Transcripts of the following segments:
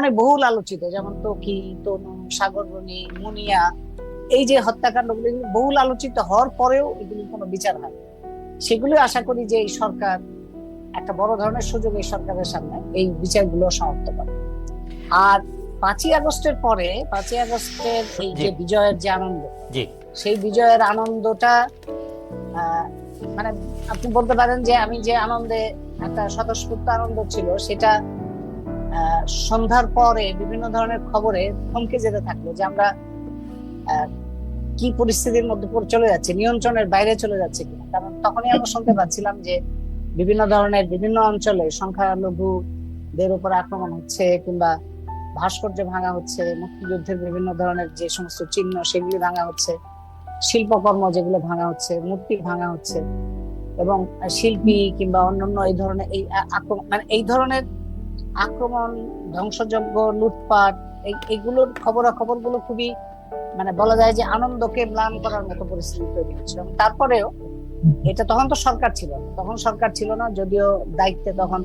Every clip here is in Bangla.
অনেক বহুল আলোচিত, যেমন ত্বকি, তনু, সাগররণী, মুনিয়া, এই যে হত্যাকাণ্ডগুলো এগুলো বহুল আলোচিত হওয়ার পরেও এগুলির কোনো বিচার হয়। সেগুলো আশা করি যে এই সরকার একটা বড় ধরনের সুযোগ এই সরকারের সামনে এই বিচারগুলো সমাপ্ত করে। আর 5ই আগস্টের পরে 5ই আগস্টের এই যে বিজয়ের যে আনন্দ, সেই বিজয়ের আনন্দটা মানে আপনি বলতে পারেন যে আমি যে আনন্দে একটা স্বতঃস্ফূর্ত আনন্দ ছিল, সেটা সন্ধ্যার পরে বিভিন্ন ধরনের খবরে থমকে যেতে থাকলো যে আমরা কি পরিস্থিতির মধ্যে চলে যাচ্ছে, নিয়ন্ত্রণের বাইরে চলে যাচ্ছে কিনা। কারণ তখনই আমরা শুনতে পাচ্ছিলাম যে বিভিন্ন ধরনের বিভিন্ন অঞ্চলে সংখ্যালঘুদের উপর আক্রমণ হচ্ছে, কিংবা ভাস্কর্য ভাঙা হচ্ছে, মুক্তিযুদ্ধের বিভিন্ন ধরনের যে সমস্ত চিহ্ন সেগুলি ভাঙা হচ্ছে, শিল্পকর্ম যেগুলো ভাঙা হচ্ছে, মূর্তি ভাঙা হচ্ছে, এবং শিল্পী কিংবা অন্যান্য এই ধরনের এই আক্রমণ, মানে এই ধরনের আক্রমণ, ধ্বংসযজ্ঞ, লুটপাট, এইগুলোর খবরাখবরগুলো খুবই মানে বলা যায় যে আনন্দকে ম্লান করার মতো পরিস্থিতি তৈরি হচ্ছিল। তারপরেও এটা তখন তো সরকার ছিল না, তখন সরকার ছিল না, যদিও দায়িত্বে তখন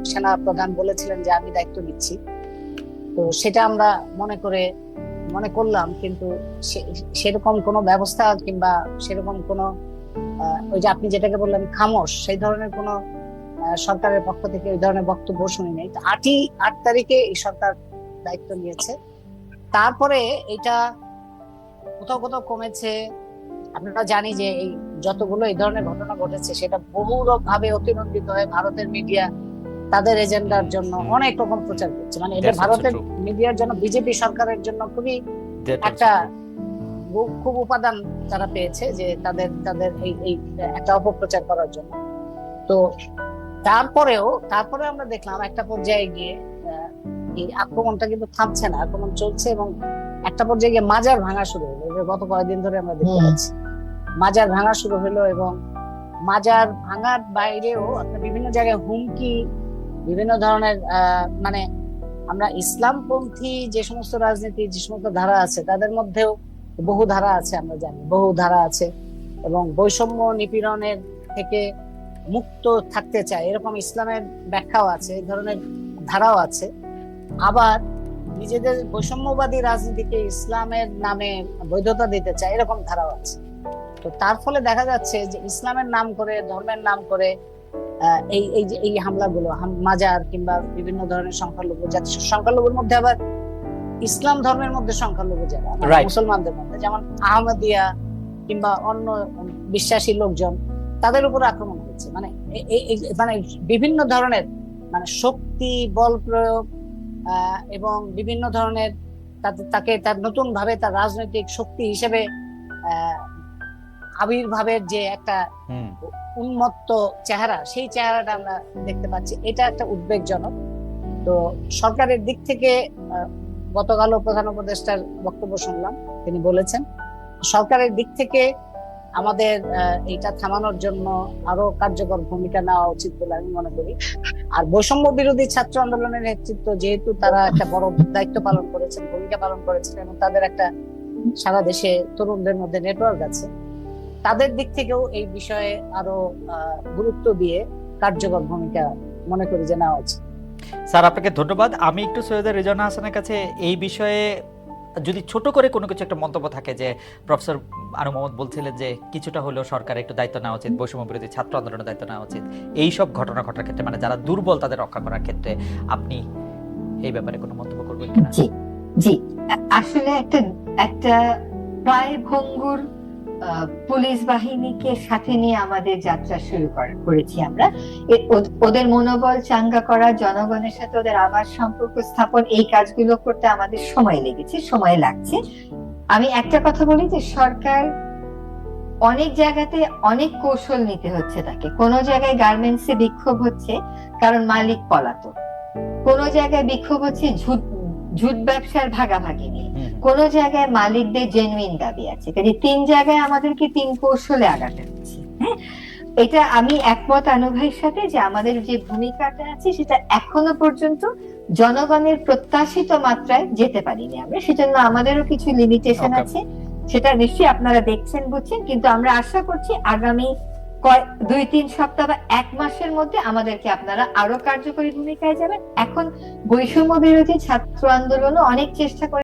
সেনা প্রধান বলেছিলেন যে আমি দায়িত্ব নিচ্ছি। তো সেটা আমরা মনে করলাম, কিন্তু সেরকম কোনো ব্যবস্থা কিংবা সেরকম কোনো ওই যে আপনি যেটাকে বললেন খামোশ, সেই ধরনের কোনো সরকারের পক্ষ থেকে ওই ধরনের বক্তব্য শুনি নাই। 8 তারিখে এই সরকার দায়িত্ব নিয়েছে। তারপরে এটা কোথাও কোথাও কমেছে। আপনারা জানি যে এই যতগুলো এই ধরনের ঘটনা ঘটেছে সেটা বহুভাবে অতিরঞ্জিত হয়ে ভারতের মিডিয়া তাদের এজেন্ডার জন্য অনেক রকম প্রচার করছে। মানে এটা ভারতের মিডিয়ার জন্য, বিজেপি সরকারের জন্য খুবই একটা খুব উপাদান তারা পেয়েছে, যে তাদের এই একটা অপপ্রচার করার জন্য। তো তারপরে আমরা দেখলাম একটা পর্যায়ে গিয়ে এই আক্রমণটা কিন্তু থামছে না, আক্রমণ চলছে, এবং একটা পর্যায়ে গিয়ে মাজার ভাঙা শুরু হলো। গত কয়েকদিন ধরে আমরা দেখতে পাচ্ছি মাজার ভাঙা শুরু হলো, এবং মাজার ভাঙার বাইরেও আপনার বিভিন্ন জায়গায় হুমকি, বিভিন্ন ধরনের মানে আমরা ইসলামপন্থী যে সমস্ত রাজনীতি, যে সমস্ত ধারা আছে তাদের মধ্যেও বহু ধারা আছে, আমরা জানি বহু ধারা আছে, এবং বৈষম্য নিপীড়নের থেকে মুক্ত থাকতে চায় এরকম ইসলামের ব্যাখ্যাও আছে, এই ধরনের ধারাও আছে। আবার নিজেদের বৈষম্যবাদী রাজনীতিকে ইসলামের নামে বৈধতা দিতে চায় এরকম ধারাও আছে। তো তার ফলে দেখা যাচ্ছে যে ইসলামের নাম করে, ধর্মের নাম করে এই হামলাগুলো, মাজার কিংবা বিভিন্ন ধরনের সংখ্যালঘু জাতি, সংখ্যালঘুর মধ্যে আবার ইসলাম ধর্মের মধ্যে সংখ্যালঘু যারা মুসলমানদের মধ্যে, যেমন আহমদিয়া কিংবা অন্য বিশ্বাসী লোকজন, তাদের উপর আক্রমণ হচ্ছে। মানে মানে বিভিন্ন ধরনের মানে শক্তি, বল প্রয়োগ, এবং বিভিন্ন ধরনের তাকে তার নতুন ভাবে তার রাজনৈতিক শক্তি হিসেবে আবির্ভাবের যে একটা উন্মত্ত চেহারা, সেই চেহারাটা আমরা দেখতে পাচ্ছি। এটা একটা উদ্বেগজনক। তো সরকারের দিক থেকে গতকালও প্রধান উপদেষ্টার বক্তব্য শুনলাম, তিনি বলেছেন সরকারের দিক থেকে আমাদের এটা থামানোর জন্য আরো কার্যকর ভূমিকা নেওয়া উচিত বলে আমি মনে করি। আর বৈষম্য বিরোধী ছাত্র আন্দোলনের নেতৃত্ব, যেহেতু তারা একটা বড় দায়িত্ব পালন করেছেন, ভূমিকা পালন করেছেন, এবং তাদের একটা সারা দেশে তরুণদের মধ্যে নেটওয়ার্ক আছে, তাদের দিক থেকেও এই বিষয়ে আরো গুরুত্ব দিয়ে কার্যকর ভূমিকা মনে করি যে নেওয়া উচিত। স্যার, আপনাকে ধন্যবাদ। আমি একটু সৈয়দা রেজওয়ানা হাসানের কাছে এই বিষয়ে যদি ছোট করে কোনো কিছু একটা মন্তব্য থাকে, যে প্রফেসর আনু মোহাম্মদ বলছিলেন যে কিছুটা হলেও সরকার একটু দায়িত্ব নেওয়া উচিত, বৈষম্য বিরোধী ছাত্র আন্দোলনের দায়িত্ব নেওয়া উচিত এইসব ঘটনা ঘটার ক্ষেত্রে, মানে যারা দুর্বল তাদের রক্ষা করার ক্ষেত্রে, আপনি এই ব্যাপারে কোনো মন্তব্য করবেন কিনা? জি, আসলে একটা প্রায় ভঙ্গুর পুলিশ বাহিনীকে সাথে নিয়ে আমাদের যাত্রা শুরু করেছি আমরা। ওদের মনোবল চাঙ্গা করা, জনগণের সাথে ওদের আবার সম্পর্ক স্থাপন, এই কাজগুলো করতে আমাদের সময় লেগেছে, সময় লাগছে। আমি একটা কথা বলি যে সরকার অনেক জায়গাতে অনেক কৌশল নিতে হচ্ছে তাকে। কোনো জায়গায় গার্মেন্টসে বিক্ষোভ হচ্ছে কারণ মালিক পলাতক, কোনো জায়গায় বিক্ষোভ হচ্ছে ঝুট ব্যবসার ভাগাভাগি নিয়ে, কোন জায়গায় মালিকদের জেনুইন দাবি আছে। কাজে 3 জায়গায় আমাদেরকে 3 কৌশলে আগাতে হচ্ছে। হ্যাঁ, এটা আমি একমত আনু ভাইয়ের সাথে যে আমাদের যে ভূমিকাটা আছে সেটা এখনো পর্যন্ত জনগণের প্রত্যাশিত মাত্রায় যেতে পারিনি আমরা, সেজন্য আমাদেরও কিছু লিমিটেশন আছে, সেটা নিশ্চয়ই আপনারা দেখছেন, বুঝছেন। কিন্তু আমরা আশা করছি আগামী 2-3 সপ্তাহ বা 1 মাসের মধ্যে আমাদেরকে আপনারা আরো কার্যকরী ভূমিকায় যাবেন। এখন বৈষম্য বিরোধী ছাত্র আন্দোলনও অনেক চেষ্টা করে